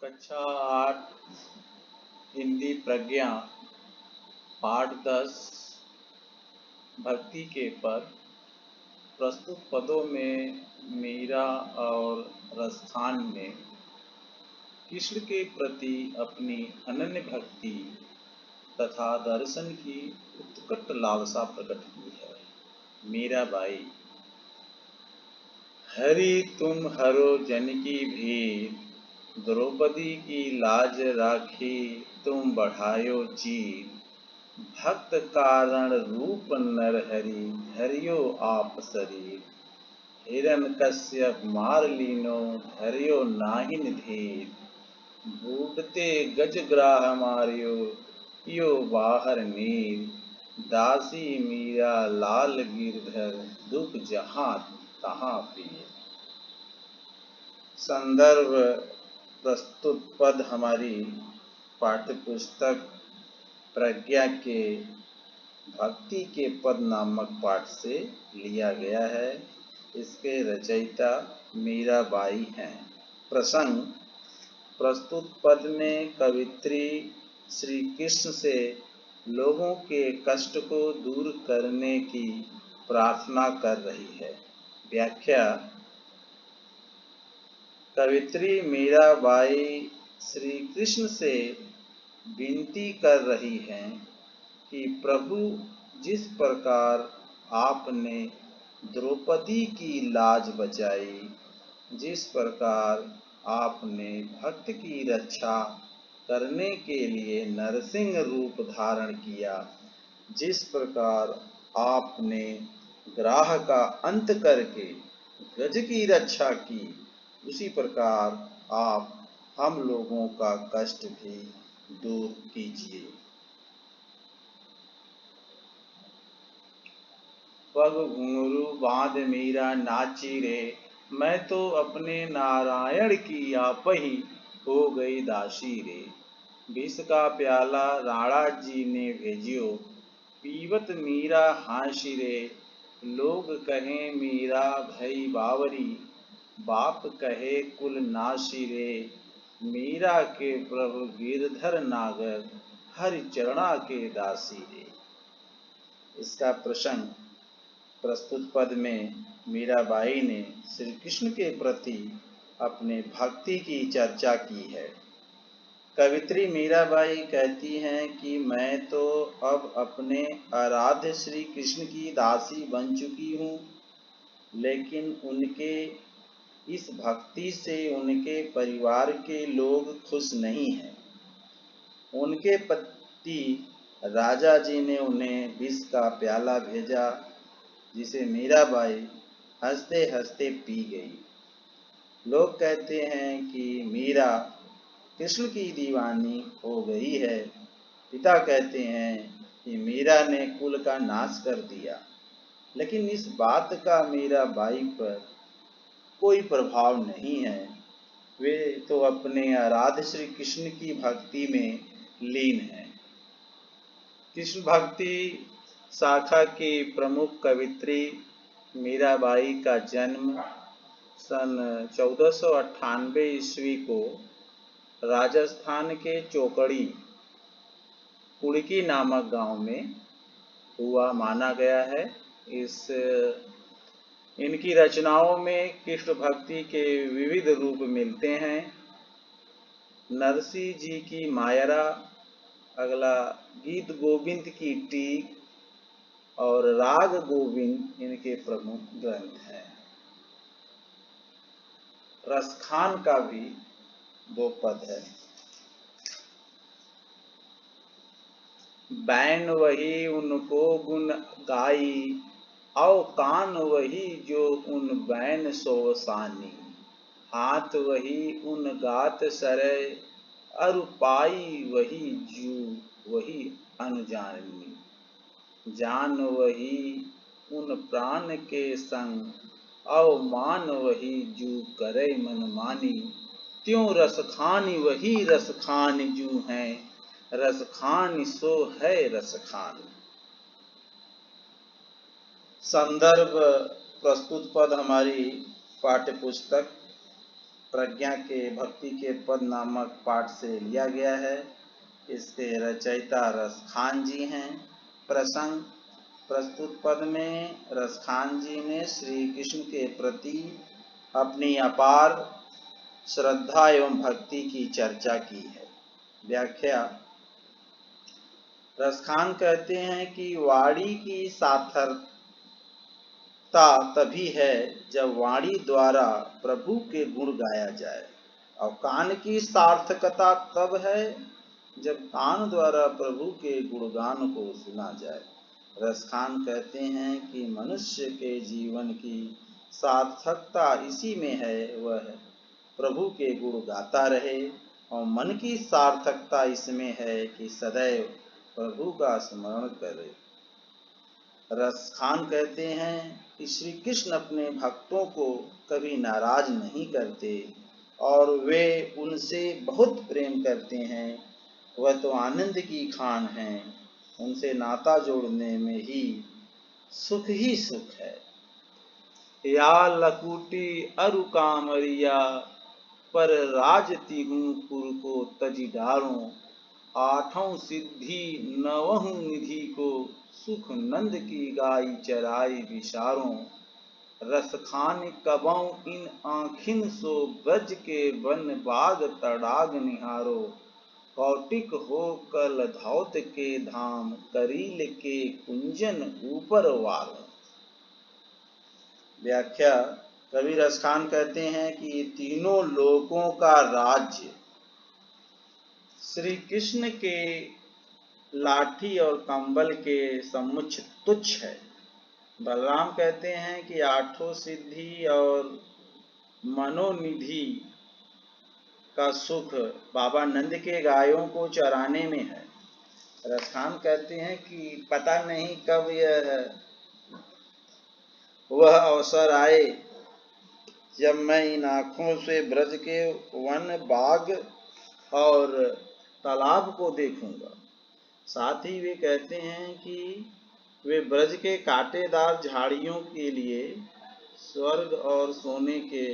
कक्षा 8 हिंदी प्रज्ञा पाठ 10 भक्ति के पद। प्रस्तुत पदों में मीरा और रसखान ने कृष्ण के प्रति अपनी अनन्य भक्ति तथा दर्शन की उत्कट लालसा प्रकट की है। मीराबाई। हरि तुम हरो जन की भीर, द्रौपदी की लाज राखी तुम बढ़ायो चीर। भक्त कारण रूप नर हरि, धरियो आप शरीर। हिरण कश्यप मार लीनो, धरियो नाहिन धीर। बूढ़ते गज ग्राह मारियो, यो बाहर नीर। दासी मीरा लाल गिरधर, दुख जहाँ तहाँ पीर। संदर्भ प्रस्तुत पद हमारी पाठ्य पुस्तक प्रज्ञा के भक्ति के पद नामक पाठ से लिया गया है। इसके रचयिता मीराबाई हैं। प्रसंग। प्रस्तुत पद में कवित्री श्री कृष्ण से लोगों के कष्ट को दूर करने की प्रार्थना कर रही है। व्याख्या। कवित्री मीराबाई श्री कृष्ण से विनती कर रही हैं कि प्रभु, जिस प्रकार आपने द्रौपदी की लाज बचाई, जिस प्रकार आपने भक्त की रक्षा करने के लिए नरसिंह रूप धारण किया, जिस प्रकार आपने ग्राह का अंत करके गज की रक्षा की, उसी प्रकार आप हम लोगों का कष्ट भी दूर कीजिए। पग घुंघरू बांध मीरा नाची रे, मैं तो अपने नारायण की आप ही हो गई दासी रे। विष का प्याला राणा जी ने भेजियो, पीवत मीरा हांसी रे। लोग कहें मीरा भई बावरी, बाप कहे कुल नासी रे। मीरा के प्रभु गिरधर नागर, हरि चरणा के दासी रे। इसका प्रसंग। प्रस्तुत पद में मीराबाई ने श्री कृष्ण के प्रति अपने भक्ति की चर्चा की है। कवित्री मीराबाई कहती हैं कि मैं तो अब अपने आराध्य श्री कृष्ण की दासी बन चुकी हूँ, लेकिन उनके इस भक्ति से उनके परिवार के लोग खुश नहीं हैं। उनके पति राजा जी ने उन्हें विष का प्याला भेजा, जिसे मीराबाई हंसते हंसते पी गई। लोग कहते हैं कि मीरा कृष्ण की दीवानी हो गई है। पिता कहते हैं कि मीरा ने कुल का नाश कर दिया, लेकिन इस बात का मीराबाई पर कोई प्रभाव नहीं है। वे तो अपने आराध्य श्री कृष्ण की भक्ति में लीन हैं। कृष्ण भक्ति शाखा की प्रमुख कवित्री मीराबाई का जन्म सन 1498 ईस्वी को राजस्थान के चौकड़ी कुड़की नामक गांव में हुआ माना गया है। इनकी रचनाओं में कृष्ण भक्ति के विविध रूप मिलते हैं। नरसी जी की मायरा, अगला गीत गोविंद की टीक और राग गोविंद इनके प्रमुख ग्रंथ हैं। रसखान का भी 2 पद है। बैन वही उनको गुण गाई, औ कान वही जो उन बैन सोसानी। हाथ वही उन गात सरय, अरु पाई वही जू वही अनुजानी। जान वही उन प्राण के संग, औ मान वही जू करे मनमानी। त्यों रसखानी वही रसखान जू हैं, रसखान सो है रसखान। संदर्भ प्रस्तुत पद हमारी पाठ्य पुस्तक प्रज्ञा के भक्ति के पद नामक पाठ से लिया गया है। इसके रचयिता रसखान जी हैं। प्रसंग: प्रस्तुत पद में रसखान जी ने श्री कृष्ण के प्रति अपनी अपार श्रद्धा एवं भक्ति की चर्चा की है। व्याख्या: रसखान कहते हैं कि वाणी की सार्थकता तभी है जब वाणी द्वारा प्रभु के गुण गाया जाए, और कान की सार्थकता तब है जब कान द्वारा प्रभु के गुणगान को सुना जाए। रसखान कहते हैं कि मनुष्य के जीवन की सार्थकता इसी में है, वह प्रभु के गुण गाता रहे, और मन की सार्थकता इसमें है कि सदैव प्रभु का स्मरण करे। रसखान कहते हैं कि श्री कृष्ण अपने भक्तों को कभी नाराज नहीं करते और वे उनसे बहुत प्रेम करते हैं। वह तो आनंद की खान हैं, उनसे नाता जोड़ने में ही सुख है। या लकुटी अरु कामरिया, पर राजती हूँ पुर को तजी डारूं, आठों सिद्धि नवहु निधि को, सुख नंद की गाय चराई विचारों। रसखान कबौ इन आँखिन सो, ब्रज के वन बाग तड़ाग निहारो, कौटिक हो कल धौत के धाम, करील के कुंजन ऊपर वारो। व्याख्या: कवि रसखान कहते हैं कि तीनों लोकों का राज्य श्री कृष्ण के लाठी और कंबल के समुच्च तुच्छ है। बलराम कहते हैं कि आठों सिद्धि और मनोनिधि का सुख बाबा नंद के गायों को चराने में है। रसखान कहते हैं कि पता नहीं कब वह अवसर आए जब मैं इन आँखों से ब्रज के वन बाग और तालाब को देखूंगा। साथ ही वे कहते हैं कि वे ब्रज के कांटेदार झाड़ियों के लिए स्वर्ग और सोने के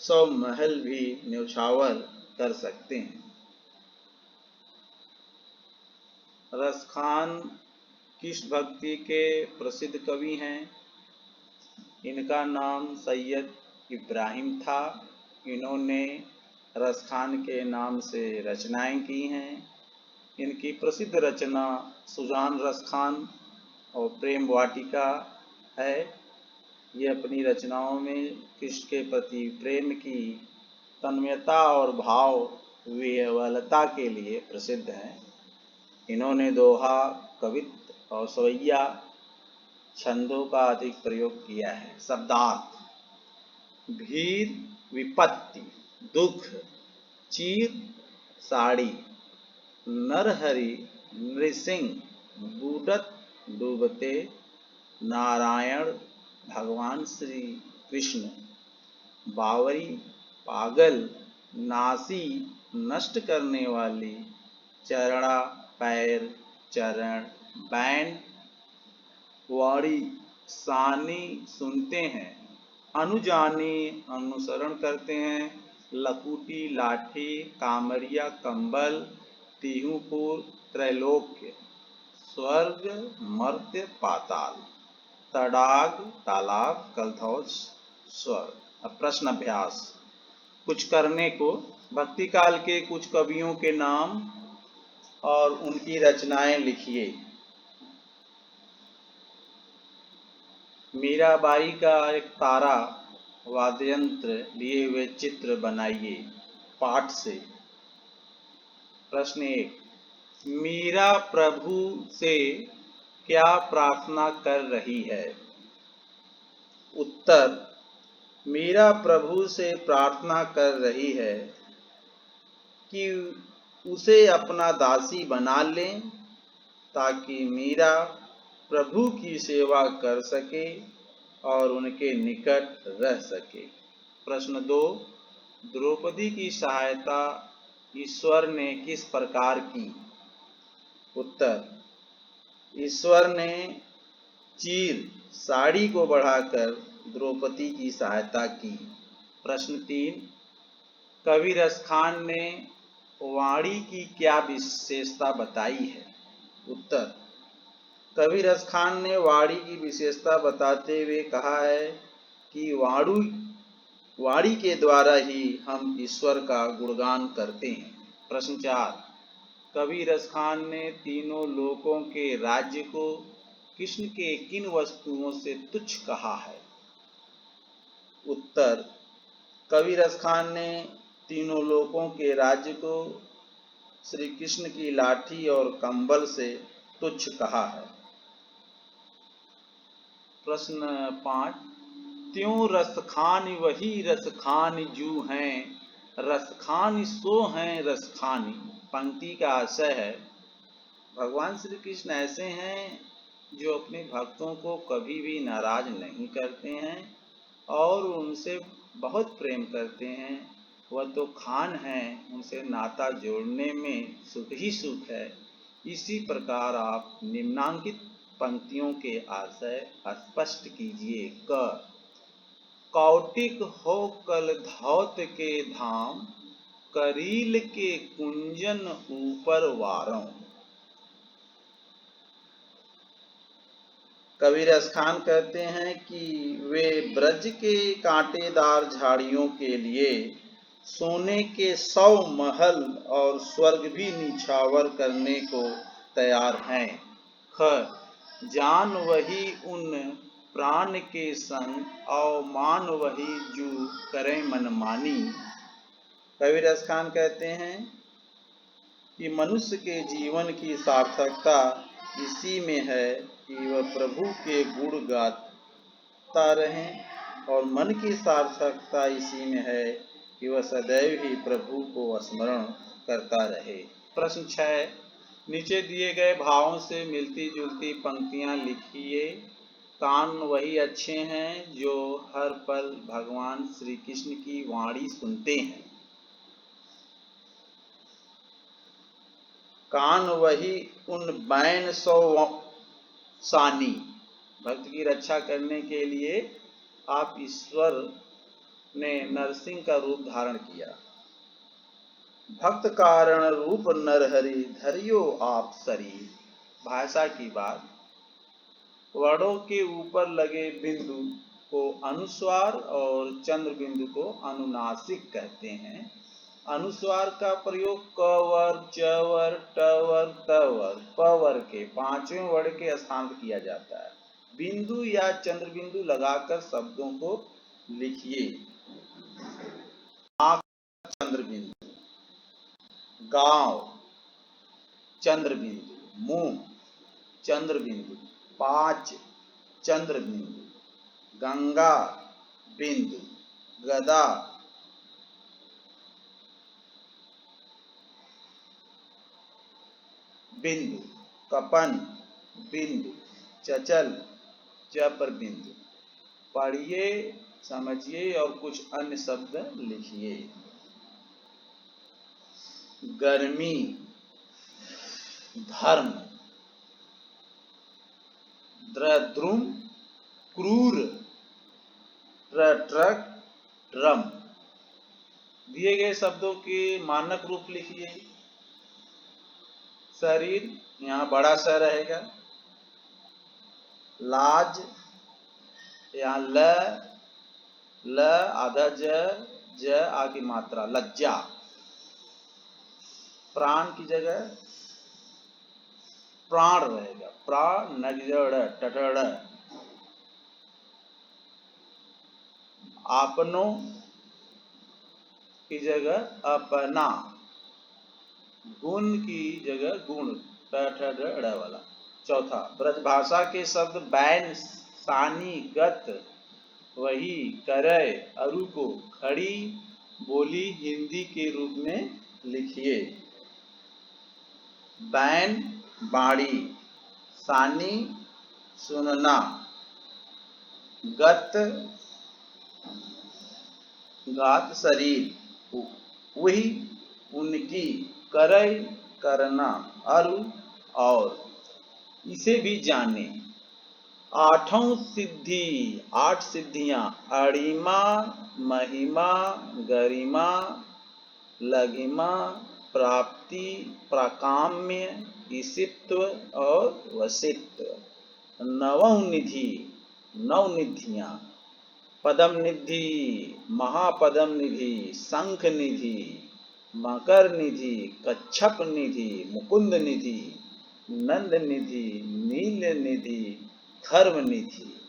100 महल भी न्यौछावर कर सकते हैं। रसखान कृष्ण भक्ति के प्रसिद्ध कवि हैं। इनका नाम सैयद इब्राहिम था। इन्होंने रसखान के नाम से रचनाएं की हैं। इनकी प्रसिद्ध रचना सुजान रसखान और प्रेम वाटिका है। ये अपनी रचनाओं में कृष्ण के प्रति प्रेम की तन्मयता और भाव विह्वलता के लिए प्रसिद्ध हैं। इन्होंने दोहा, कवित्व और सवैया छंदों का अधिक प्रयोग किया है। शब्दार्थ: भीर विपत्ति, दुख, चीर साड़ी, नरहरि नृसिंह, बूढ़त डूबते, नारायण भगवान श्री कृष्ण, बावरी पागल, नासी नष्ट करने वाली, चरणा पैर चरण, बैन वाणी सानी सुनते हैं, अनुजानी अनुसरण करते हैं, लकुटी लाठी, कामरिया कंबल, तिहुपुर त्रैलोक्य, स्वर्ग मर्त्य पाताल, तड़ाग तालाब, कलधौज स्वर्ग। अब प्रश्न अभ्यास: कुछ करने को भक्ति काल के कुछ कवियों के नाम और उनकी रचनाएं लिखिए। मीराबाई का एक तारा वाद्ययंत्र लिए हुए चित्र बनाइए पाठ से। प्रश्न 1: मीरा प्रभु से क्या प्रार्थना कर रही है? उत्तर: मीरा प्रभु से प्रार्थना कर रही है कि उसे अपना दासी बना लें, ताकि मीरा प्रभु की सेवा कर सके और उनके निकट रह सके। प्रश्न 2: द्रौपदी की सहायता ईश्वर ने किस प्रकार की? उत्तर: ईश्वर ने चीर साड़ी को बढ़ाकर द्रौपदी की सहायता की। प्रश्न 3: कवि रस खान ने वाणी की क्या विशेषता बताई है? उत्तर, कवि रस खान ने वाणी की विशेषता बताते हुए कहा है कि वाणी के द्वारा ही हम ईश्वर का गुणगान करते हैं। प्रश्न 4, कवि रस खान ने तीनों लोकों के राज्य को कृष्ण के किन वस्तुओं से तुच्छ कहा है? उत्तर, कवि रस खान ने तीनों लोकों के राज्य को श्री कृष्ण की लाठी और कंबल से तुच्छ कहा है। प्रश्न 5, त्यों रस खान वही रस खान जू हैं, रस खान सो हैं रस खानी। पंक्ति का आशय है, भगवान श्री कृष्ण ऐसे हैं जो अपने भक्तों को कभी भी नाराज नहीं करते हैं और उनसे बहुत प्रेम करते हैं। वह तो खान हैं, उनसे नाता जोड़ने में सुख ही सुख है। इसी प्रकार आप निम्नांकित पंक्तियों के आशय स्पष्ट कीजिए। क, कौटिक हो कल धौत के धाम, करील के कुंजन ऊपर वारों। कवि रस खान कहते हैं कि वे ब्रज के कांटेदार झाड़ियों के लिए सोने के 100 महल और स्वर्ग भी निछावर करने को तैयार हैं। ख, जान वही उन प्राण के संग और मान वही जू करें मनमानी। कवि रस खान कहते हैं कि मनुष्य के जीवन की सार्थकता इसी में है कि वह प्रभु के गुण गाता रहे और मन की सार्थकता इसी में है कि वह सदैव ही प्रभु को स्मरण करता रहे। प्रश्न 6, नीचे दिए गए भावों से मिलती जुलती पंक्तियां लिखिए। कान वही अच्छे हैं जो हर पल भगवान श्री कृष्ण की वाणी सुनते हैं। कान वही उन बैन 100 सानी। भक्त की रक्षा करने के लिए आप ईश्वर ने नरसिंह का रूप धारण किया। भक्त कारण रूप नरहरि धरियो आप शरीर। भाषा की बात, वर्णों के ऊपर लगे बिंदु को अनुस्वार और चंद्र बिंदु को अनुनासिक कहते हैं। अनुस्वार का प्रयोग कवर, चवर, टवर, तवर, पवर के 5वें वर्ण के स्थान पर किया जाता है। बिंदु या चंद्र बिंदु लगाकर शब्दों को लिखिए। आंख चंद्र बिंदु, गांव चंद्र बिंदु, मुंह चंद्र बिंदु, 5 चंद्र बिंदु, गंगा बिंदु, गदा बिंदु, कपन बिंदु, चचल चपर बिंदु। पढ़िए, समझिए और कुछ अन्य शब्द लिखिए। गर्मी धर्म, द्रुम क्रूर, ट्रक ड्रम। दिए गए शब्दों के मानक रूप लिखिए। शरीर, यहाँ बड़ा स रहेगा। लाज, यहाँ ल आधा ज आगे मात्रा, लज्जा। प्राण की जगह प्राण रहेगा, प्राण नगड़ टटड़। आपनों की जगह अपना, गुण की जगह गुण टटड़ वाला। चौथा, ब्रजभाषा के शब्द बैन, सानी, गत, वही, करय, अरु को खड़ी बोली हिंदी के रूप में लिखिए। बैन बाड़ी, सानी सुनना, गत गात शरीर, वही उनकी, करय करना, अरु और। इसे भी जाने। 8 सिद्धि, 8 सिद्धियां, अणिमा, महिमा, गरिमा, लघिमा, प्राप्ति, प्राकाम्य, ईशित्व और वशित्व। नवनिधि, नवनिधियाँ, पदम निधि, महापदम निधि, शंख निधि, मकर निधि, कच्छप निधि, मुकुंद निधि, नंद निधि, नील निधि, धर्म निधि।